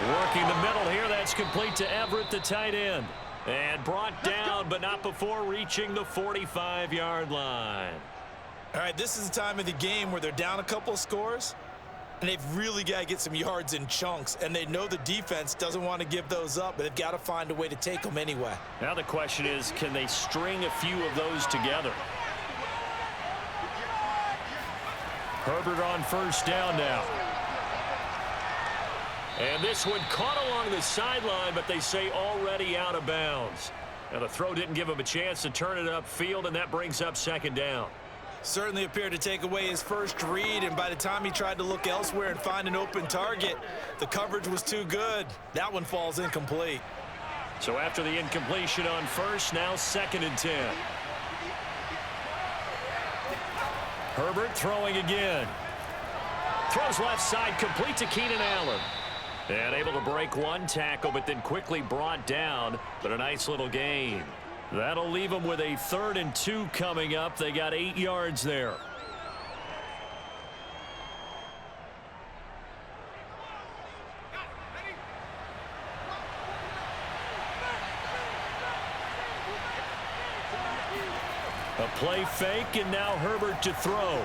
Working the middle here. That's complete to Everett, the tight end. And brought down, but not before reaching the 45-yard line. All right, this is the time of the game where they're down a couple of scores, and they've really got to get some yards in chunks, and they know the defense doesn't want to give those up, but they've got to find a way to take them anyway. Now the question is, can they string a few of those together? Herbert on first down now. And this one caught along the sideline, but they say already out of bounds. Now the throw didn't give him a chance to turn it upfield, and that brings up second down. Certainly appeared to take away his first read, and by the time he tried to look elsewhere and find an open target, the coverage was too good. That one falls incomplete. So after the incompletion on first, now second and 10. Herbert throwing again. Throws left side, complete to Keenan Allen. And able to break one tackle, but then quickly brought down. But a nice little gain. That'll leave them with a 3rd and 2 coming up. They got 8 yards there. A play fake, and now Herbert to throw.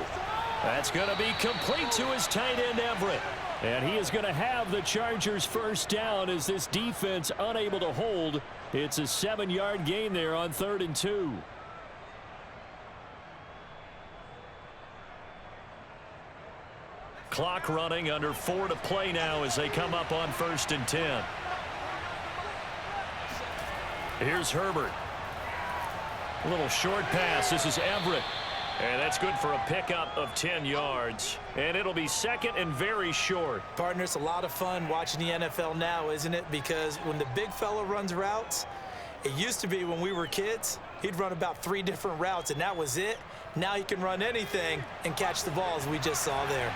That's going to be complete to his tight end, Everett. And he is going to have the Chargers first down as this defense unable to hold. It's a 7-yard gain there on 3rd and 2. Clock running, under 4 to play now as they come up on 1st and 10. Here's Herbert. A little short pass. This is Everett. And that's good for a pickup of 10 yards. And it'll be second and very short. Partner, it's a lot of fun watching the NFL now, isn't it? Because when the big fella runs routes, it used to be when we were kids, he'd run about 3 different routes, and that was it. Now he can run anything and catch the balls we just saw there.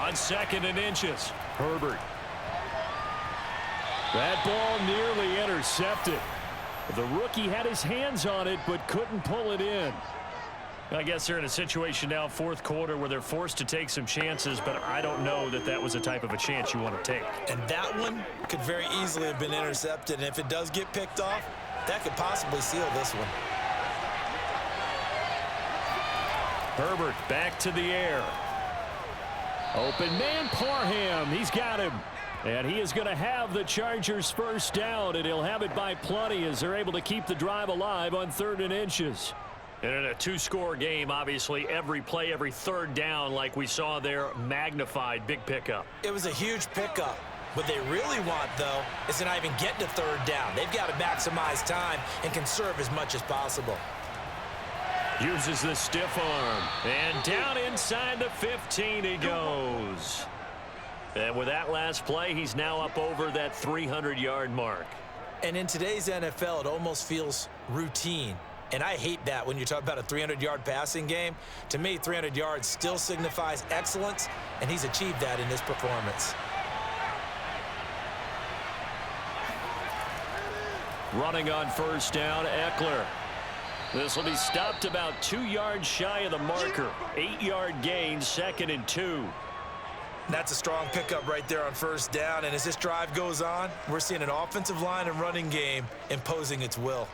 On 2nd and inches, Herbert. That ball nearly intercepted. The rookie had his hands on it, but couldn't pull it in. I guess they're in a situation now, 4th quarter, where they're forced to take some chances, but I don't know that that was the type of a chance you want to take. And that one could very easily have been intercepted, and if it does get picked off, that could possibly seal this one. Herbert back to the air. Open man, Parham. He's got him. And he is going to have the Chargers first down, and he'll have it by plenty as they're able to keep the drive alive on 3rd and inches. And in a 2-score game, obviously, every play, every 3rd down, like we saw there, magnified, big pickup. It was a huge pickup. What they really want, though, is to not even get to 3rd down. They've got to maximize time and conserve as much as possible. Uses the stiff arm. And down inside the 15 he goes. And with that last play, he's now up over that 300-yard mark. And in today's NFL, it almost feels routine. And I hate that when you talk about a 300-yard passing game. To me, 300 yards still signifies excellence, and he's achieved that in this performance. Running on first down, Eckler. This will be stopped about 2 yards shy of the marker. 8-yard gain, 2nd and 2. That's a strong pickup right there on first down. And as this drive goes on, we're seeing an offensive line and running game imposing its will.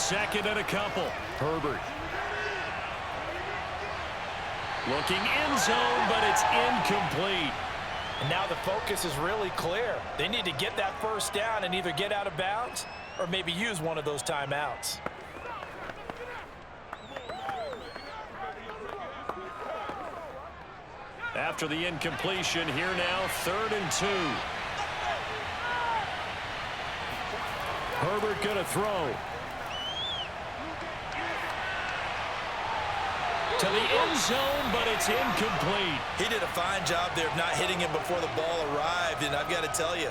2nd and a couple. Herbert. Looking end zone, but it's incomplete. And now the focus is really clear. They need to get that first down and either get out of bounds or maybe use one of those timeouts. After the incompletion, here now, 3rd and 2. Herbert going to throw. To the end zone, but it's incomplete. He did a fine job there of not hitting him before the ball arrived, and I've got to tell you,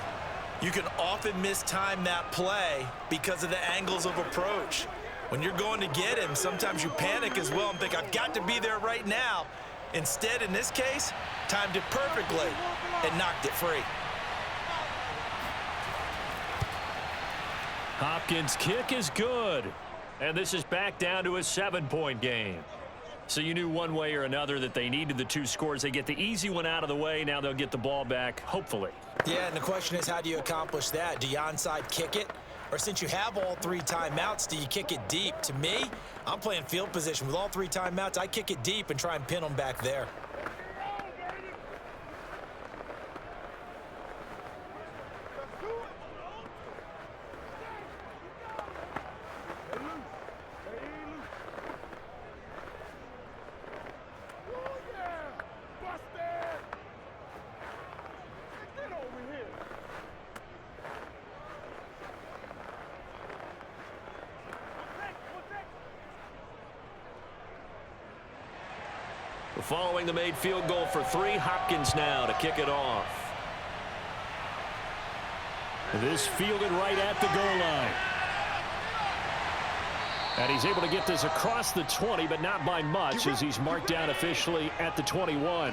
you can often mistime that play because of the angles of approach. When you're going to get him, sometimes you panic as well and think, I've got to be there right now. Instead, in this case, timed it perfectly and knocked it free. Hopkins' kick is good. And this is back down to a 7-point game. So you knew one way or another that they needed the 2 scores. They get the easy one out of the way. Now they'll get the ball back, hopefully. Yeah, and the question is, how do you accomplish that? Do you onside kick it? Or since you have all 3 timeouts, do you kick it deep? To me, I'm playing field position. With all 3 timeouts, I kick it deep and try and pin them back there. Following the made field goal for 3, Hopkins now to kick it off. This fielded right at the goal line. And he's able to get this across the 20, but not by much, as he's marked down officially at the 21.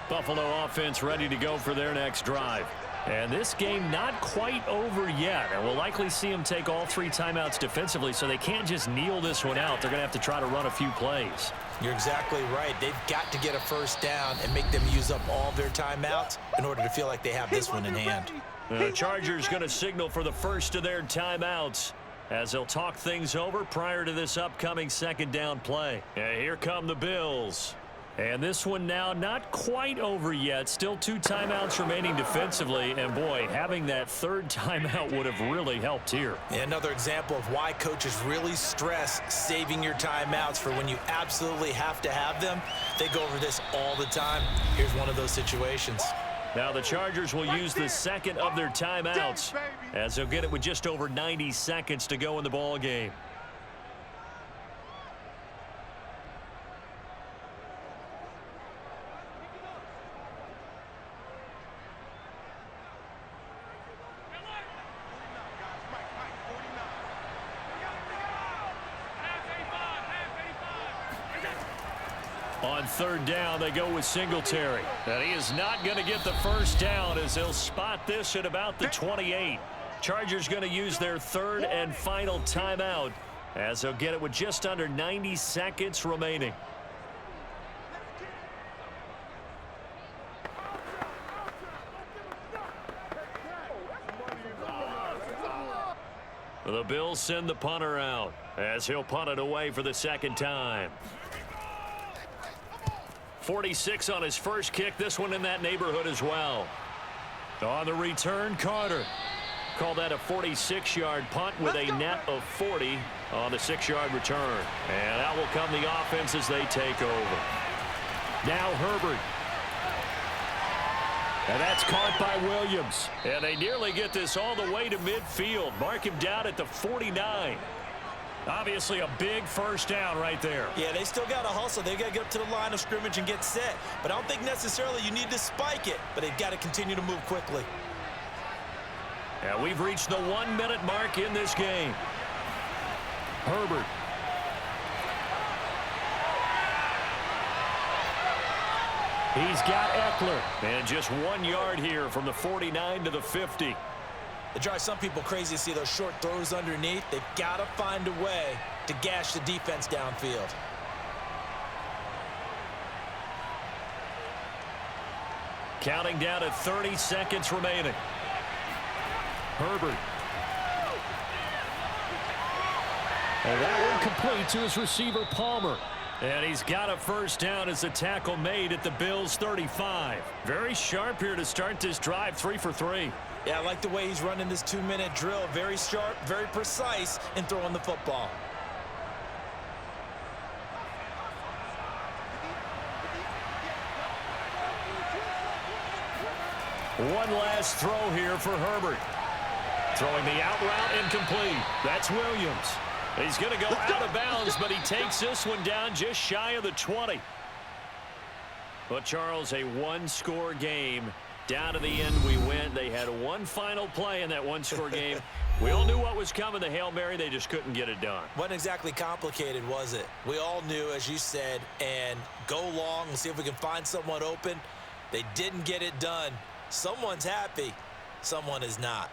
Buffalo offense ready to go for their next drive. And this game not quite over yet. And we'll likely see them take all 3 timeouts defensively, so they can't just kneel this one out. They're going to have to try to run a few plays. You're exactly right. They've got to get a first down and make them use up all their timeouts in order to feel like they have this one in hand. The Chargers going to signal for the first of their timeouts as they'll talk things over prior to this upcoming 2nd down play. And here come the Bills. And this one now not quite over yet. Still 2 timeouts remaining defensively. And, boy, having that 3rd timeout would have really helped here. Another example of why coaches really stress saving your timeouts for when you absolutely have to have them. They go over this all the time. Here's one of those situations. Now the Chargers will use the 2nd of their timeouts as they'll get it with just over 90 seconds to go in the ball game. On 3rd down, they go with Singletary. And he is not going to get the first down as they'll spot this at about the 28. Chargers going to use their 3rd and final timeout as they'll get it with just under 90 seconds remaining. The Bills send the punter out as he'll punt it away for the 2nd time. 46 on his first kick. This one in that neighborhood as well. On the return, Carter. Call that a 46-yard punt with a net of 40 on the 6-yard return. And out will come the offense as they take over. Now Herbert. And that's caught by Williams. And they nearly get this all the way to midfield. Mark him down at the 49. Obviously a big first down right there. Yeah, they still got to hustle. They've got to get up to the line of scrimmage and get set. But I don't think necessarily you need to spike it. But they've got to continue to move quickly. And we've reached the 1-minute mark in this game. Herbert. He's got Eckler. And just 1 yard here from the 49 to the 50. It drives some people crazy to see those short throws underneath. They've got to find a way to gash the defense downfield. Counting down to 30 seconds remaining. Herbert. And that one complete to his receiver, Palmer. And he's got a first down as a tackle made at the Bills' 35. Very sharp here to start this drive, 3 for 3. Yeah, I like the way he's running this 2-minute drill. Very sharp, very precise in throwing the football. One last throw here for Herbert. Throwing the out route incomplete. That's Williams. He's going to go out of bounds, but he takes this one down just shy of the 20. But, Charles, a one-score game. Down to the end we went. They had one final play in that one-score game. We all knew what was coming, the Hail Mary. They just couldn't get it done. Wasn't exactly complicated, was it? We all knew, as you said, and go long and see if we can find someone open. They didn't get it done. Someone's happy. Someone is not.